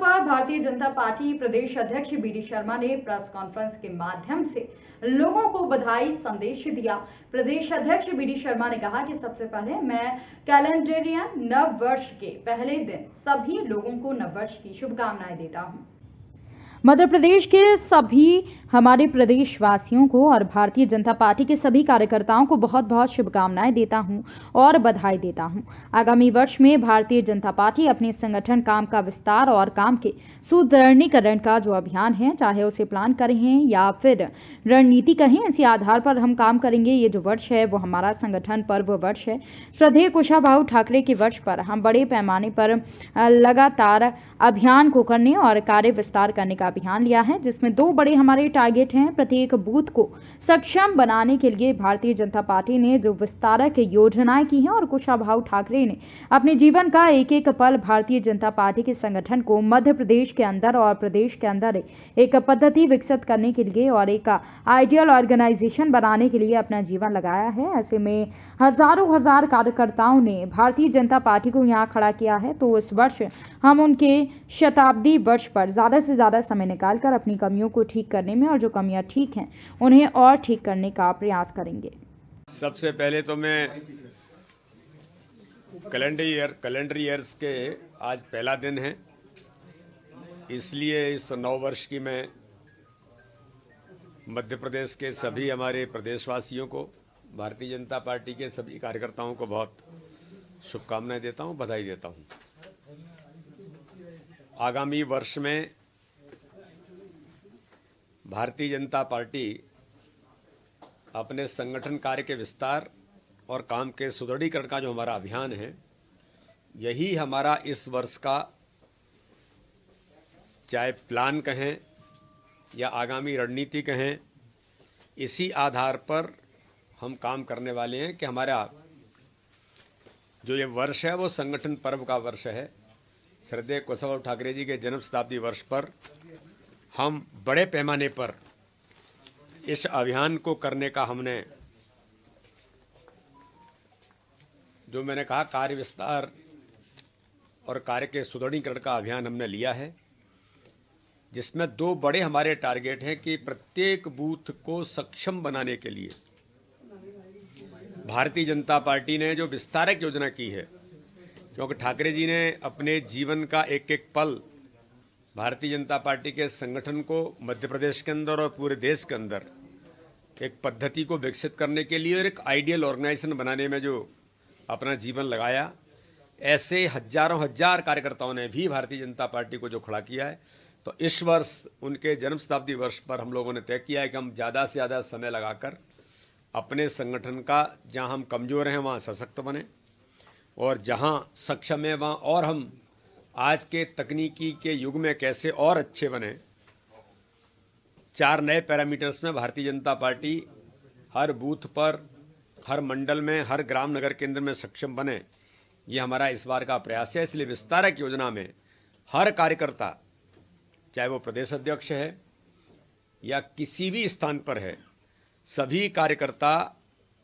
पर भारतीय जनता पार्टी प्रदेश अध्यक्ष बीडी शर्मा ने प्रेस कॉन्फ्रेंस के माध्यम से लोगों को बधाई संदेश दिया। प्रदेश अध्यक्ष बीडी शर्मा ने कहा कि सबसे पहले मैं कैलेंडरियन नव वर्ष के पहले दिन सभी लोगों को नव वर्ष की शुभकामनाएं देता हूं। मध्य प्रदेश के सभी हमारे प्रदेशवासियों को और भारतीय जनता पार्टी के सभी कार्यकर्ताओं को बहुत बहुत शुभकामनाएं देता हूं और बधाई देता हूं। आगामी वर्ष में भारतीय जनता पार्टी अपने संगठन काम का विस्तार और काम के सुदृढ़ीकरण का जो अभियान है, चाहे उसे प्लान करें या फिर रणनीति कहें, इसी आधार पर हम काम करेंगे। ये जो वर्ष है वो हमारा संगठन पर्व वर्ष है। श्रद्धेय कुशाभाऊ ठाकरे के वर्ष पर हम बड़े पैमाने पर लगातार अभियान को करने और कार्य विस्तार करने का अभियान लिया है, जिसमें दो बड़े हमारे टारगेट हैं। प्रत्येक बूथ को सक्षम बनाने के लिए भारतीय जनता पार्टी ने जो विस्तारक योजनाएं की हैं और कुशाभाऊ ठाकरे ने अपने जीवन का एक एक पल भारतीय जनता पार्टी के संगठन को मध्य प्रदेश के अंदर और प्रदेश के अंदर एक पद्धति विकसित करने के लिए और एक आइडियल ऑर्गेनाइजेशन बनाने के लिए अपना जीवन लगाया है। ऐसे में हजारों हजार कार्यकर्ताओं ने भारतीय जनता पार्टी को यहाँ खड़ा किया है। तो इस वर्ष हम उनके शताब्दी वर्ष पर ज्यादा से ज्यादा समय निकालकर अपनी कमियों को ठीक करने में और जो कमियां ठीक हैं उन्हें और ठीक करने का प्रयास करेंगे। सबसे पहले तो मैं कैलेंडर ईयर्स के आज पहला दिन है, इसलिए इस नव वर्ष की मैं मध्य प्रदेश के सभी हमारे प्रदेशवासियों को, भारतीय जनता पार्टी के सभी कार्यकर्ताओं को बहुत शुभकामनाएं देता हूं, बधाई देता हूं। आगामी वर्ष में भारतीय जनता पार्टी अपने संगठन कार्य के विस्तार और काम के सुदृढ़ीकरण का जो हमारा अभियान है, यही हमारा इस वर्ष का चाहे प्लान कहें या आगामी रणनीति कहें, इसी आधार पर हम काम करने वाले हैं कि हमारा जो ये वर्ष है वो संगठन पर्व का वर्ष है। श्रद्धेय कुशाभाऊ ठाकरे जी के जन्म शताब्दी वर्ष पर हम बड़े पैमाने पर इस अभियान को करने का हमने, जो मैंने कहा, कार्य विस्तार और कार्य के सुदृढ़ीकरण का अभियान हमने लिया है, जिसमें दो बड़े हमारे टारगेट हैं कि प्रत्येक बूथ को सक्षम बनाने के लिए भारतीय जनता पार्टी ने जो विस्तारक योजना की है, क्योंकि ठाकरे जी ने अपने जीवन का एक एक पल भारतीय जनता पार्टी के संगठन को मध्य प्रदेश के अंदर और पूरे देश के अंदर एक पद्धति को विकसित करने के लिए और एक आइडियल ऑर्गेनाइजेशन बनाने में जो अपना जीवन लगाया, ऐसे हजारों हजार कार्यकर्ताओं ने भी भारतीय जनता पार्टी को जो खड़ा किया है। तो इस वर्ष उनके जन्म शताब्दी वर्ष पर हम लोगों ने तय किया है कि हम ज़्यादा से ज़्यादा समय लगाकर अपने संगठन का, जहाँ हम कमज़ोर हैं वहाँ सशक्त बने और जहाँ सक्षम है वहाँ और हम आज के तकनीकी के युग में कैसे और अच्छे बने। 4 नए पैरामीटर्स में भारतीय जनता पार्टी हर बूथ पर, हर मंडल में, हर ग्राम नगर केंद्र में सक्षम बने, ये हमारा इस बार का प्रयास है। इसलिए विस्तारक योजना में हर कार्यकर्ता, चाहे वो प्रदेश अध्यक्ष है या किसी भी स्थान पर है, सभी कार्यकर्ता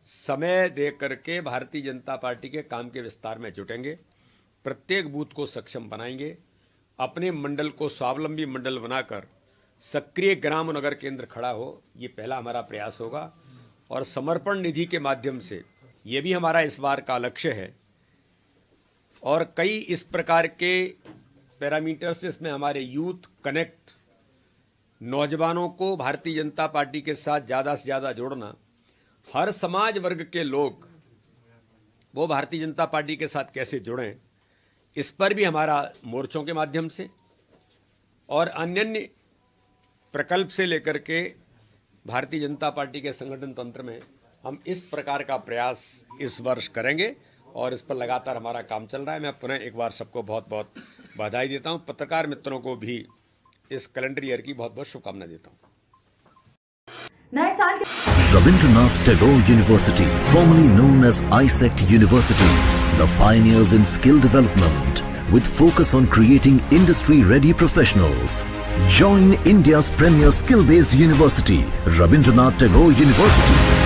समय दे करके भारतीय जनता पार्टी के काम के विस्तार में जुटेंगे, प्रत्येक बूथ को सक्षम बनाएंगे, अपने मंडल को स्वावलंबी मंडल बनाकर सक्रिय ग्राम और नगर केंद्र खड़ा हो, ये पहला हमारा प्रयास होगा। और समर्पण निधि के माध्यम से ये भी हमारा इस बार का लक्ष्य है। और कई इस प्रकार के पैरामीटर्स, इसमें हमारे यूथ कनेक्ट, नौजवानों को भारतीय जनता पार्टी के साथ ज़्यादा से ज़्यादा जोड़ना, हर समाज वर्ग के लोग वो भारतीय जनता पार्टी के साथ कैसे जुड़ें, इस पर भी हमारा मोर्चों के माध्यम से और अन्य प्रकल्प से लेकर के भारतीय जनता पार्टी के संगठन तंत्र में हम इस प्रकार का प्रयास इस वर्ष करेंगे और इस पर लगातार हमारा काम चल रहा है। मैं पुनः एक बार सबको बहुत बहुत बधाई देता हूं। पत्रकार मित्रों को भी इस कैलेंडर ईयर की बहुत बहुत शुभकामनाएं देता हूं। नए साल के Rabindranath Tagore University, formerly known as ISECT University, the pioneers in skill development with focus on creating industry-ready professionals. Join India's premier skill-based university, Rabindranath Tagore University.